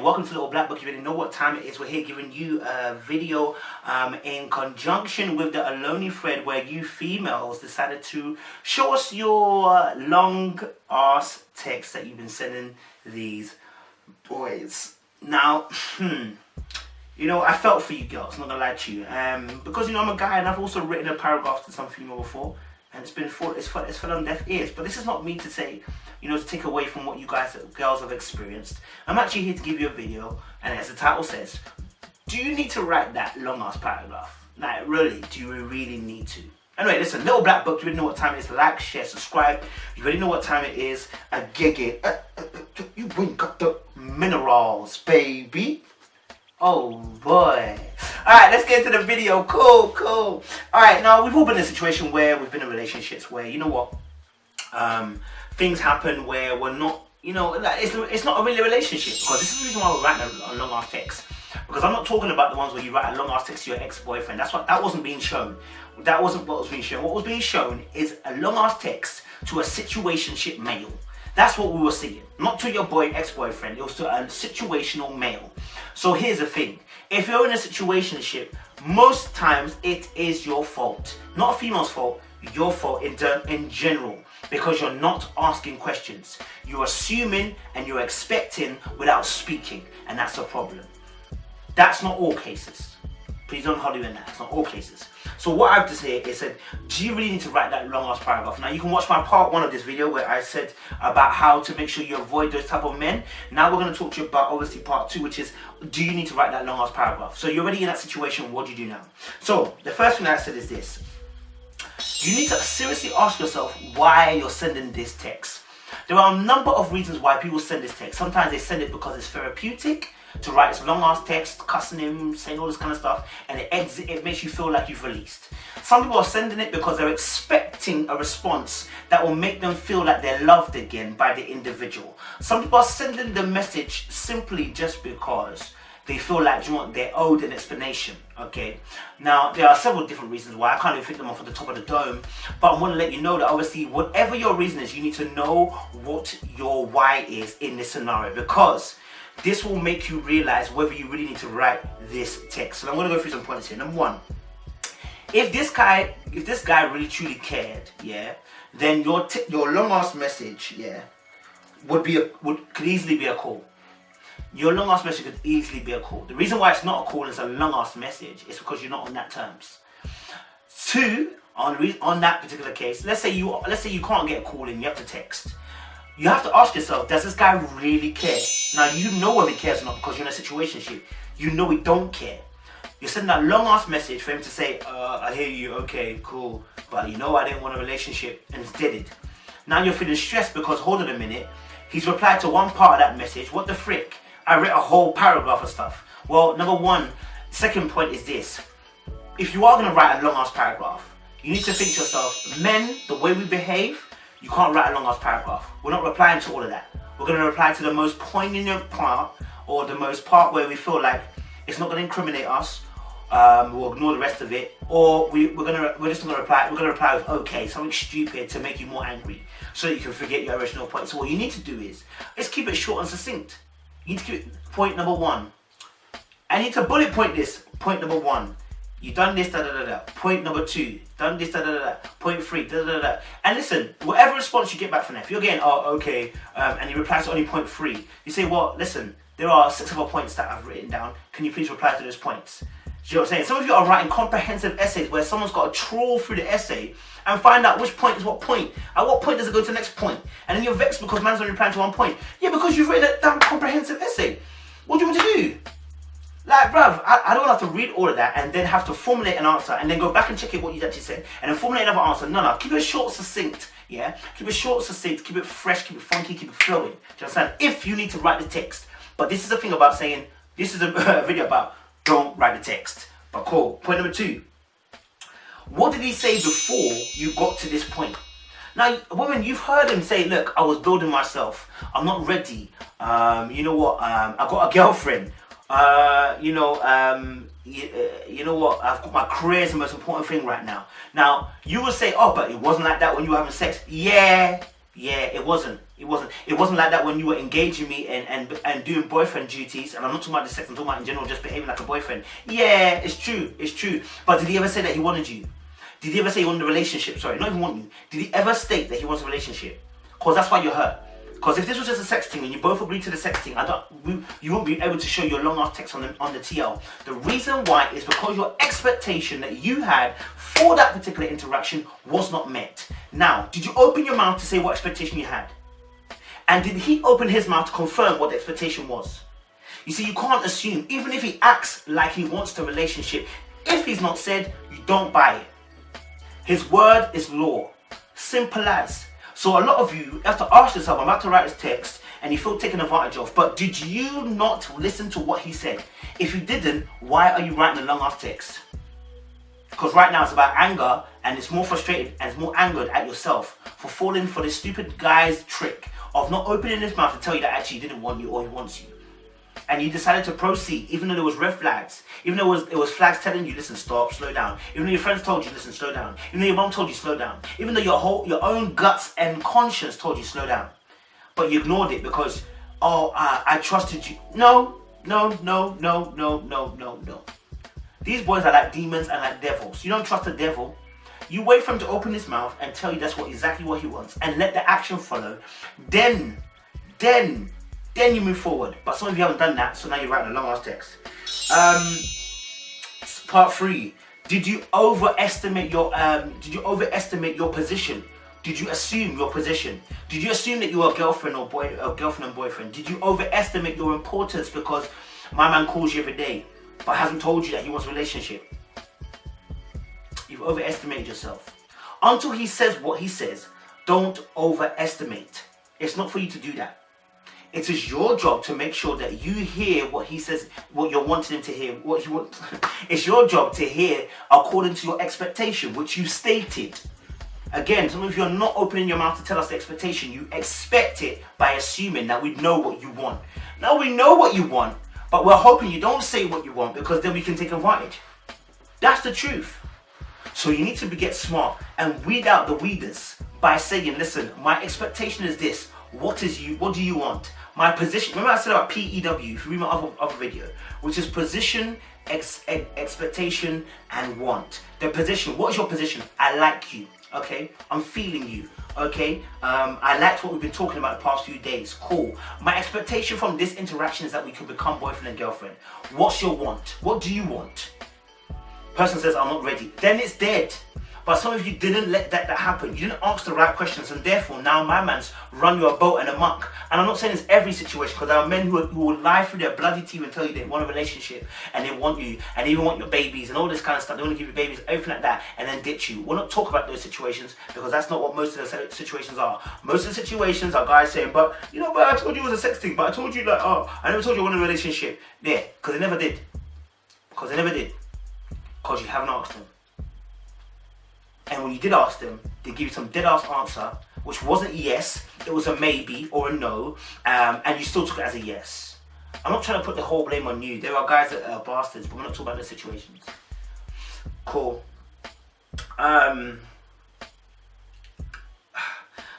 welcome to Little Black Book. You already know what time it is. We're here giving you a video in conjunction with the Aloni thread, where you females decided to show us your long ass texts that you've been sending these boys. Now, you know, I felt for you girls, not gonna lie to you, because you know I'm a guy and I've also written a paragraph to some female before, and it's fell on deaf ears. But this is not me to say, you know, to take away from what you girls have experienced. I'm actually here to give you a video, and as the title says, do you need to write that long ass paragraph? Like, really, do you really need to? Anyway, listen, Little Black Book, you already know what time it is. Like, share, subscribe. You already know what time it is. You ain't got the minerals, baby. Oh boy. Alright, let's get into the video. Cool. Alright, now we've all been in a situation where we've been in relationships where, you know what, things happen where we're not, you know, it's not a really relationship, because this is the reason why we're writing a long ass text. Because I'm not talking about the ones where you write a long ass text to your ex-boyfriend. That wasn't being shown. That wasn't what was being shown. What was being shown is a long ass text to a situationship male. That's what we were seeing. Not to your ex-boyfriend, it was to a situational male. So here's the thing. If you're in a situationship, most times it is your fault. Not a female's fault, your fault in general. Because you're not asking questions. You're assuming and you're expecting without speaking. And that's a problem. That's not all cases. Please don't hold you in that. It's not all cases. So what I've just here is said, do you really need to write that long ass paragraph? Now you can watch my part 1 of this video where I said about how to make sure you avoid those type of men. Now we're going to talk to you about obviously part 2, which is, do you need to write that long ass paragraph? So you're already in that situation, what do you do now? So the first thing I said is this. You need to seriously ask yourself why you're sending this text. There are a number of reasons why people send this text. Sometimes they send it because it's therapeutic, to write this long ass text, cussing him, saying all this kind of stuff, and it makes you feel like you've released. Some people are sending it because they're expecting a response that will make them feel like they're loved again by the individual. Some people are sending the message simply just because they feel like, you know what, they're owed an explanation, okay? Now, there are several different reasons why. I can't even think them off at the top of the dome, but I want to let you know that obviously, whatever your reason is, you need to know what your why is in this scenario, because this will make you realize whether you really need to write this text. So I'm going to go through some points here. Number 1, if this guy really truly cared, yeah, then your long ass message, yeah, could easily be a call. Your long ass message could easily be a call. The reason why it's not a call and it's a long ass message is because you're not on that terms. 2, on that particular case, let's say you can't get a call and you have to text. You have to ask yourself, does this guy really care? Now you know whether he cares or not because you're in a situationship. You know he don't care. You're sending that long ass message for him to say, I hear you, okay, cool, but you know I didn't want a relationship, and it's deaded. Now you're feeling stressed because, hold on a minute, he's replied to one part of that message. What the frick? I read a whole paragraph of stuff. Well, number 1, second point is this. If you are going to write a long ass paragraph, you need to think to yourself, men, the way we behave, you can't write a long ass paragraph. We're not replying to all of that. We're going to reply to the most poignant part, or the most part where we feel like it's not going to incriminate us. We'll ignore the rest of it, or we're just going to reply. We're going to reply with okay, something stupid to make you more angry, so that you can forget your original point. So what you need to do is keep it short and succinct. You need to keep it, point number 1. I need to bullet point this. Point number 1. You done this, Point number 2. Done this, Point 3, And listen, whatever response you get back from that, if you're getting, oh, okay, and he replies to only point 3, you say, well, listen, there are 6 other points that I've written down. Can you please reply to those points? Do you know what I'm saying? Some of you are writing comprehensive essays where someone's got to trawl through the essay and find out which point is what point. At what point does it go to the next point? And then you're vexed because man's only replying to one point. Yeah, because you've written a damn comprehensive essay. What do you want to do? Like, bruv, I don't have to read all of that and then have to formulate an answer and then go back and check it what you actually said and then formulate another answer. No, keep it short, succinct, yeah? Keep it short, succinct, keep it fresh, keep it funky, keep it flowing. Do you understand? If you need to write the text. But this is the thing about saying, this is a video about don't write the text. But cool. Point number 2. What did he say before you got to this point? Now, women, you've heard him say, look, I was building myself. I'm not ready. You know what? I got a girlfriend. You know what? I've got my career is the most important thing right now. Now, you will say, oh, but it wasn't like that when you were having sex. Yeah, Yeah, it wasn't. It wasn't. It wasn't like that when you were engaging me and doing boyfriend duties. And I'm not talking about the sex. I'm talking about in general, just behaving like a boyfriend. Yeah, it's true. It's true. But did he ever say that he wanted you? Did he ever say he wanted a relationship? Sorry, not even want you. Did he ever state that he wants a relationship? Because that's why you're hurt. Because if this was just a sex thing and you both agreed to the sex thing, you won't be able to show your long ass text on the TL. The reason why is because your expectation that you had for that particular interaction was not met. Now, did you open your mouth to say what expectation you had? And did he open his mouth to confirm what the expectation was? You see, you can't assume, even if he acts like he wants the relationship, if he's not said, you don't buy it. His word is law. Simple as. So a lot of you have to ask yourself, I'm about to write this text and you feel taken advantage of, but did you not listen to what he said? If you didn't, why are you writing a long ass text? Because right now it's about anger and it's more frustrated and it's more angered at yourself for falling for this stupid guy's trick of not opening his mouth to tell you that actually he didn't want you or he wants you. And you decided to proceed even though there was red flags, even though it was flags telling you, listen, stop, slow down. Even though your friends told you, listen, slow down. Even though your mom told you, slow down. Even though your own guts and conscience told you, slow down. But you ignored it because, I trusted you. No. These boys are like demons and like devils. You don't trust the devil. You wait for him to open his mouth and tell you that's exactly what he wants and let the action follow. Then you move forward. But some of you haven't done that, so now you're writing a long ass text. Part 3. Did you overestimate your position? Did you assume your position? Did you assume that you were a girlfriend and boyfriend? Did you overestimate your importance because my man calls you every day but hasn't told you that he wants a relationship? You've overestimated yourself. Until he says what he says, don't overestimate. It's not for you to do that. It is your job to make sure that you hear what he says, what you're wanting him to hear, what he wants. It's your job to hear according to your expectation, which you stated. Again, some of you are not opening your mouth to tell us the expectation. You expect it by assuming that we know what you want. Now we know what you want, but we're hoping you don't say what you want because then we can take advantage. That's the truth. So you need to get smart and weed out the weeders by saying, listen, my expectation is this. What do you want? My position, remember I said about PEW, if you read my other video, which is position, expectation, and want. The position, what is your position? I like you, okay? I'm feeling you, okay? I liked what we've been talking about the past few days, cool. My expectation from this interaction is that we could become boyfriend and girlfriend. What's your want? What do you want? Person says, I'm not ready. Then it's dead. But some of you didn't let that happen. You didn't ask the right questions, and therefore now my man's run your boat and amok. And I'm not saying it's every situation, because there are men who will lie through their bloody teeth and tell you they want a relationship and they want you and they even want your babies and all this kind of stuff. They want to give you babies, everything like that, and then ditch you. We'll not talk about those situations because that's not what most of the situations are. Most of the situations are guys saying, but I told you it was a sex thing, but I told you I never told you I wanted a relationship. Yeah, because they never did. Because you haven't asked them. And when you did ask them, they give you some dead-ass answer, which wasn't a yes, it was a maybe or a no, and you still took it as a yes. I'm not trying to put the whole blame on you. There are guys that are bastards, but we're not talking about those situations. Cool.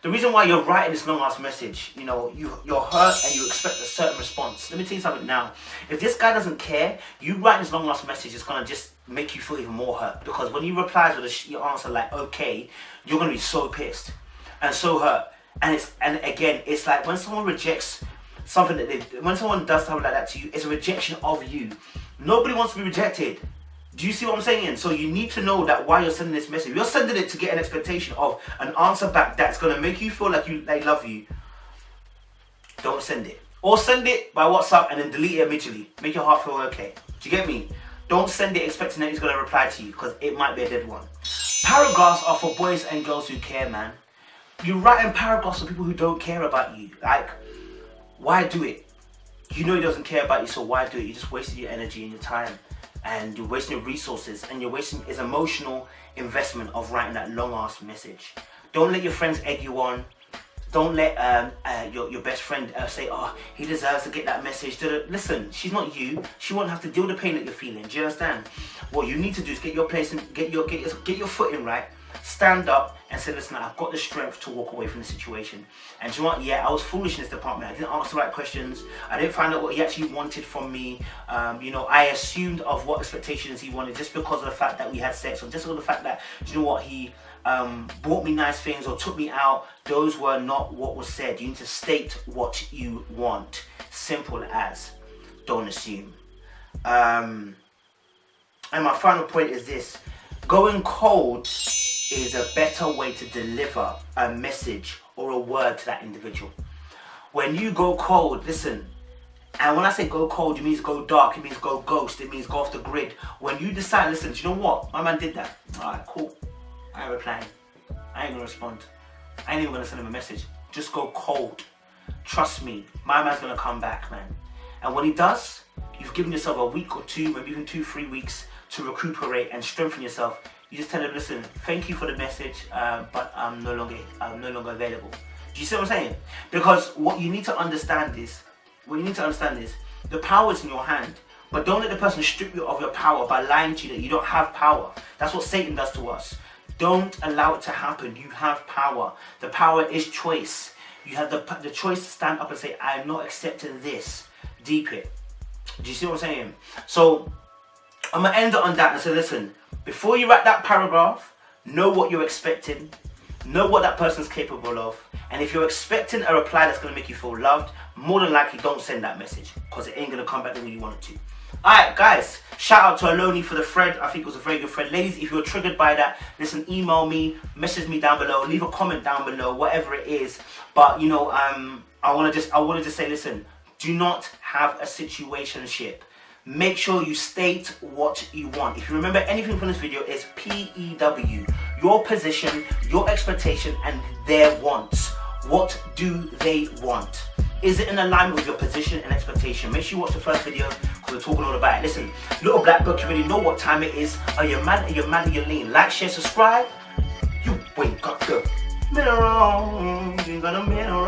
The reason why you're writing this long-ass message, you're hurt and you expect a certain response. Let me tell you something now. If this guy doesn't care, you writing this long-ass message is going to just make you feel even more hurt. Because when he replies with your answer like, okay, you're going to be so pissed and so hurt. And again, it's like when someone rejects something when someone does something like that to you, it's a rejection of you. Nobody wants to be rejected. Do you see what I'm saying? So you need to know that while you're sending this message, you're sending it to get an expectation of an answer back that's going to make you feel like they love you. Don't send it. Or send it by WhatsApp and then delete it immediately. Make your heart feel okay. Do you get me? Don't send it expecting that he's going to reply to you because it might be a dead one. Paragraphs are for boys and girls who care, man. You're writing paragraphs for people who don't care about you. Like, why do it? You know he doesn't care about you, so why do it? You just wasted your energy and your time. And you're wasting your resources, and you're wasting his emotional investment of writing that long-ass message. Don't let your friends egg you on. Don't let your best friend say, oh, he deserves to get that message. Listen, she's not you. She won't have to deal with the pain that you're feeling. Do you understand? What you need to do is get your place and get your foot in right, stand up and say, listen, I've got the strength to walk away from the situation. And do you know what? Yeah, I was foolish in this department. I didn't ask the right questions. I didn't find out what he actually wanted from me. I assumed of what expectations he wanted just because of the fact that we had sex, or just because of the fact that, do you know what, he bought me nice things or took me out. Those were not what was said. You need to state what you want. Simple as. Don't assume. And my final point is this: going cold is a better way to deliver a message or a word to that individual. When you go cold, listen, and when I say go cold, it means go dark, it means go ghost, it means go off the grid. When you decide, listen, do you know what? My man did that. Alright, cool. I ain't replying. I ain't gonna respond. I ain't even gonna send him a message. Just go cold. Trust me, my man's gonna come back, man. And when he does, you've given yourself a week or two, maybe even 2-3 weeks to recuperate and strengthen yourself. You just tell him, listen, thank you for the message, but I'm no longer available. Do you see what I'm saying? Because what you need to understand is, the power is in your hand. But don't let the person strip you of your power by lying to you that you don't have power. That's what Satan does to us. Don't allow it to happen. You have power. The power is choice. You have the choice to stand up and say, I'm not accepting this. Deep it. Do you see what I'm saying? So I'm going to end it on that and say, listen, before you write that paragraph, know what you're expecting. Know what that person's capable of. And if you're expecting a reply that's going to make you feel loved, more than likely don't send that message, because it ain't going to come back the way you want it to. Alright guys, shout out to Aloni for the thread. I think it was a very good thread. Ladies, if you're triggered by that, listen, email me, message me down below, leave a comment down below, whatever it is. But I want to just say, listen, do not have a situationship. Make sure you state what you want. If you remember anything from this video, it's PEW. Your position, your expectation, and their wants. What do they want? Is it in alignment with your position and expectation? Make sure you watch the first video, because we're talking all about it. Listen, little black book, you already know what time it is. Are you mad? Are you mad? Are you lean? Like, share, subscribe. You ain't got the middle wrong. You ain't got a middle